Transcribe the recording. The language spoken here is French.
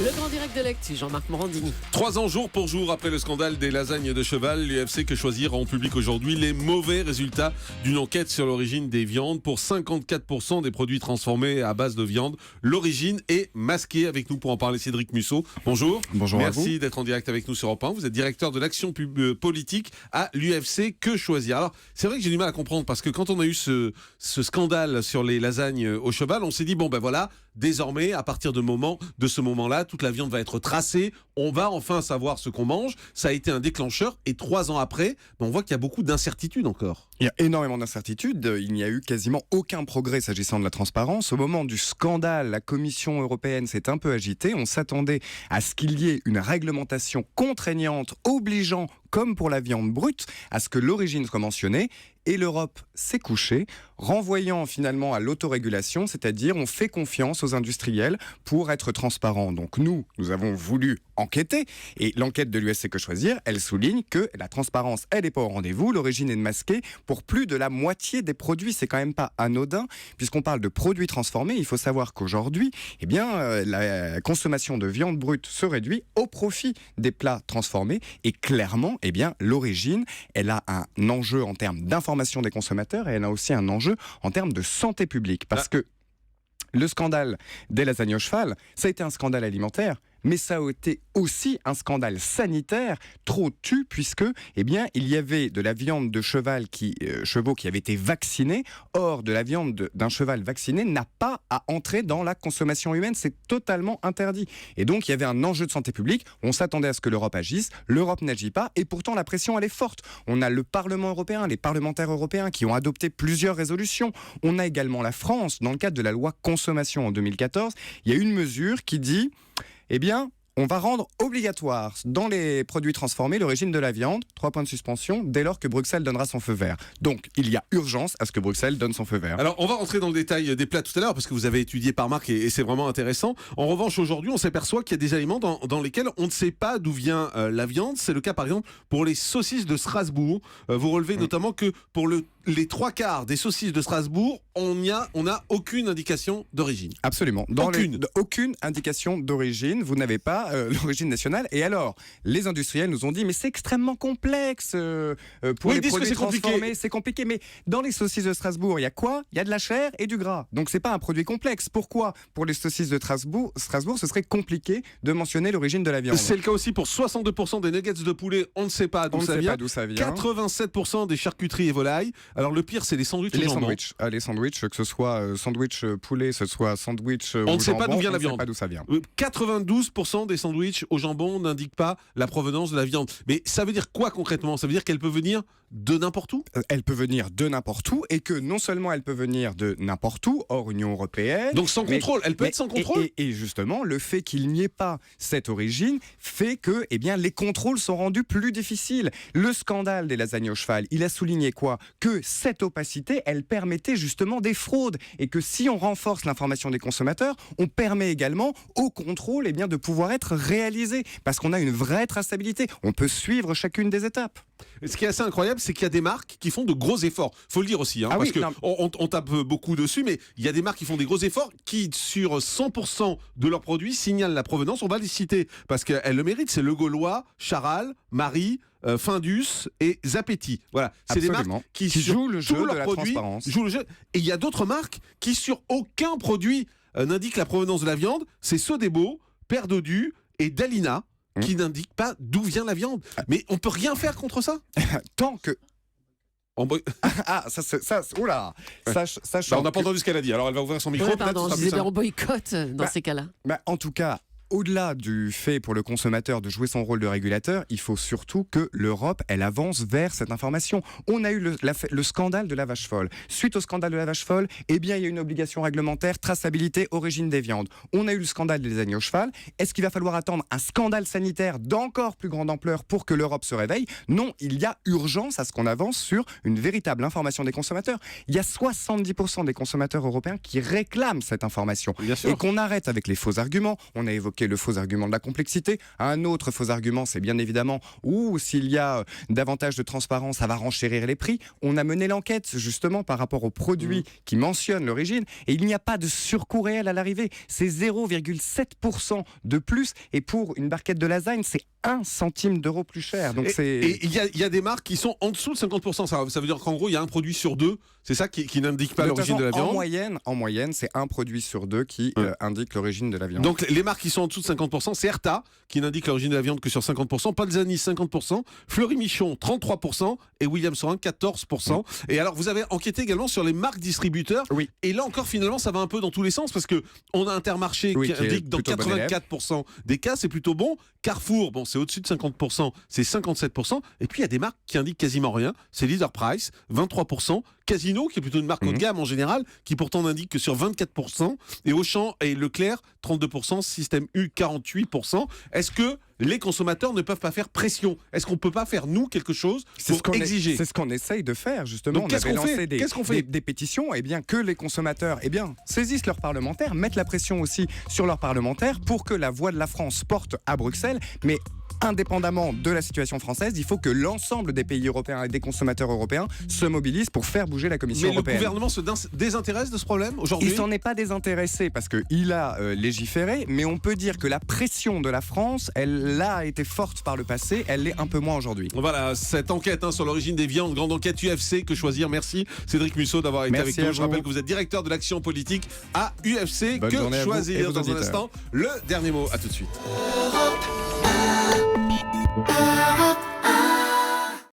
Le grand direct de l'actu, Jean-Marc Morandini. 3 ans jour pour jour après le scandale des lasagnes de cheval, l'UFC Que Choisir rend public aujourd'hui les mauvais résultats d'une enquête sur l'origine des viandes. Pour 54% des produits transformés à base de viande, l'origine est masquée. Avec nous pour en parler, Cédric Musso. Bonjour. Bonjour. Merci d'être en direct avec nous sur Europe 1. Vous êtes directeur de l'action politique à l'UFC Que Choisir. Alors, c'est vrai que j'ai du mal à comprendre parce que quand on a eu ce scandale sur les lasagnes au cheval, on s'est dit, bon ben voilà, désormais, à partir de ce moment-là, toute la viande va être tracée, on va enfin savoir ce qu'on mange. Ça a été un déclencheur et 3 ans après, on voit qu'il y a beaucoup d'incertitudes encore. Il y a énormément d'incertitudes, il n'y a eu quasiment aucun progrès s'agissant de la transparence. Au moment du scandale, la Commission européenne s'est un peu agitée, on s'attendait à ce qu'il y ait une réglementation contraignante, obligeant, comme pour la viande brute, à ce que l'origine soit mentionnée. Et l'Europe s'est couchée, renvoyant finalement à l'autorégulation, c'est-à-dire on fait confiance aux industriels pour être transparent. Donc nous avons voulu enquêter, et l'enquête de l'UFC Que Choisir, elle souligne que la transparence, elle n'est pas au rendez-vous, l'origine est masquée pour plus de la moitié des produits. C'est quand même pas anodin, puisqu'on parle de produits transformés. Il faut savoir qu'aujourd'hui, la consommation de viande brute se réduit au profit des plats transformés, et clairement, l'origine, elle a un enjeu en termes d'information des consommateurs et elle a aussi un enjeu en termes de santé publique. Parce que le scandale des lasagnes au cheval, ça a été un scandale alimentaire, mais ça a été aussi un scandale sanitaire, trop tue, puisque il y avait de la viande de chevaux qui avaient été vaccinés. Or, de la viande d'un cheval vacciné n'a pas à entrer dans la consommation humaine, c'est totalement interdit. Et donc, il y avait un enjeu de santé publique, on s'attendait à ce que l'Europe agisse, l'Europe n'agit pas, et pourtant la pression elle est forte. On a le Parlement européen, les parlementaires européens qui ont adopté plusieurs résolutions. On a également la France, dans le cadre de la loi consommation en 2014, il y a une mesure qui dit on va rendre obligatoire dans les produits transformés l'origine de la viande, 3 points de suspension, dès lors que Bruxelles donnera son feu vert. Donc, il y a urgence à ce que Bruxelles donne son feu vert. Alors, on va rentrer dans le détail des plats tout à l'heure, parce que vous avez étudié par marque et c'est vraiment intéressant. En revanche, aujourd'hui, on s'aperçoit qu'il y a des aliments dans lesquels on ne sait pas d'où vient la viande. C'est le cas, par exemple, pour les saucisses de Strasbourg. Vous relevez notamment que pour les 3/4 des saucisses de Strasbourg, on n'a aucune indication d'origine. Absolument. Aucune indication d'origine. Vous n'avez pas l'origine nationale. Et alors, les industriels nous ont dit, mais c'est extrêmement complexe pour les produits transformés. C'est compliqué. Mais dans les saucisses de Strasbourg, il y a quoi ? Il y a de la chair et du gras. Donc, c'est pas un produit complexe. Pourquoi ? Pour les saucisses de Strasbourg, ce serait compliqué de mentionner l'origine de la viande. C'est le cas aussi pour 62% des nuggets de poulet. On ne sait pas d'où ça vient. 87% des charcuteries et volailles. Alors, le pire, c'est les sandwichs au jambon. Les sandwichs, que ce soit sandwich poulet, que ce soit sandwich on ne sait pas d'où vient la viande. On ne sait pas d'où ça vient. 92% des sandwichs au jambon n'indiquent pas la provenance de la viande. Mais ça veut dire quoi concrètement ? Ça veut dire qu'elle peut venir de n'importe où ? Elle peut venir de n'importe où, et que non seulement elle peut venir de n'importe où, hors Union européenne... Donc sans contrôle, elle peut être sans contrôle ? Et justement, le fait qu'il n'y ait pas cette origine fait que les contrôles sont rendus plus difficiles. Le scandale des lasagnes au cheval, il a souligné quoi ? Que cette opacité, elle permettait justement des fraudes, et que si on renforce l'information des consommateurs, on permet également au contrôle de pouvoir être réalisé, parce qu'on a une vraie traçabilité. On peut suivre chacune des étapes. Ce qui est assez incroyable, c'est qu'il y a des marques qui font de gros efforts. Faut le dire aussi, on tape beaucoup dessus, mais il y a des marques qui font des gros efforts, qui sur 100% de leurs produits signalent la provenance. On va les citer parce qu'elles le méritent. C'est Le Gaulois, Charal, Marie, Findus et Zapetti. Voilà, c'est Absolument. des marques qui jouent le jeu de la produits, transparence. jouent le jeu. Et il y a d'autres marques qui sur aucun produit n'indiquent la provenance de la viande. C'est Sodebo, Père Dodu et Dalina qui n'indiquent pas d'où vient la viande. Mais on peut rien faire contre ça. Tant que... oula, ça on n'a pas entendu ce qu'elle a dit. Alors elle va ouvrir son micro. On boycotte dans ces cas-là. En tout cas, au-delà du fait pour le consommateur de jouer son rôle de régulateur, il faut surtout que l'Europe, elle avance vers cette information. On a eu le scandale de la vache folle. Suite au scandale de la vache folle, il y a une obligation réglementaire, traçabilité, origine des viandes. On a eu le scandale des lasagnes au cheval. Est-ce qu'il va falloir attendre un scandale sanitaire d'encore plus grande ampleur pour que l'Europe se réveille ? Non, il y a urgence à ce qu'on avance sur une véritable information des consommateurs. Il y a 70% des consommateurs européens qui réclament cette information. Et qu'on arrête avec les faux arguments. On a évoqué qui est le faux argument de la complexité. Un autre faux argument, c'est bien évidemment s'il y a davantage de transparence, ça va renchérir les prix. On a mené l'enquête justement par rapport aux produits qui mentionnent l'origine et il n'y a pas de surcoût réel à l'arrivée. C'est 0,7% de plus et pour une barquette de lasagne, c'est 1 centime d'euro plus cher. Donc et il y a des marques qui sont en dessous de 50%. Ça veut dire qu'en gros, il y a un produit sur 2, c'est ça qui n'indique pas l'origine de la viande. En moyenne, c'est un produit sur 2 qui indique l'origine de la viande. Donc les marques qui sont en dessous de 50%, c'est Erta qui n'indique l'origine de la viande que sur 50%, Panzani 50%, Fleury Michon 33% et William Saurin 14%. Et alors vous avez enquêté également sur les marques distributeurs. Oui. Et là encore finalement ça va un peu dans tous les sens parce que on a Intermarché qui indique dans 84% des cas c'est plutôt bon. Carrefour, bon c'est au-dessus de 50%, c'est 57%. Et puis il y a des marques qui indiquent quasiment rien. C'est Leader Price 23%. Casino, qui est plutôt une marque haut de gamme en général, qui pourtant n'indique que sur 24%, et Auchan et Leclerc, 32%, Système U, 48%. Est-ce que les consommateurs ne peuvent pas faire pression? Est-ce qu'on ne peut pas faire, nous, quelque chose pour exiger? C'est ce qu'on essaye de faire, justement. Donc, qu'est-ce qu'on fait des pétitions, et bien que les consommateurs saisissent leurs parlementaires, mettent la pression aussi sur leurs parlementaires pour que la voix de la France porte à Bruxelles, mais indépendamment de la situation française, il faut que l'ensemble des pays européens et des consommateurs européens se mobilisent pour faire bouger la Commission européenne. Mais le gouvernement se désintéresse de ce problème aujourd'hui? Il s'en est pas désintéressé parce qu'il a légiféré, mais on peut dire que la pression de la France, elle a été forte par le passé, elle l'est un peu moins aujourd'hui. Voilà, cette enquête sur l'origine des viandes, grande enquête UFC, que choisir. Merci Cédric Musso d'avoir été avec nous. Je rappelle que vous êtes directeur de l'action politique à UFC. Bonne journée à choisir dans un instant. Le dernier mot, à tout de suite. Europe 1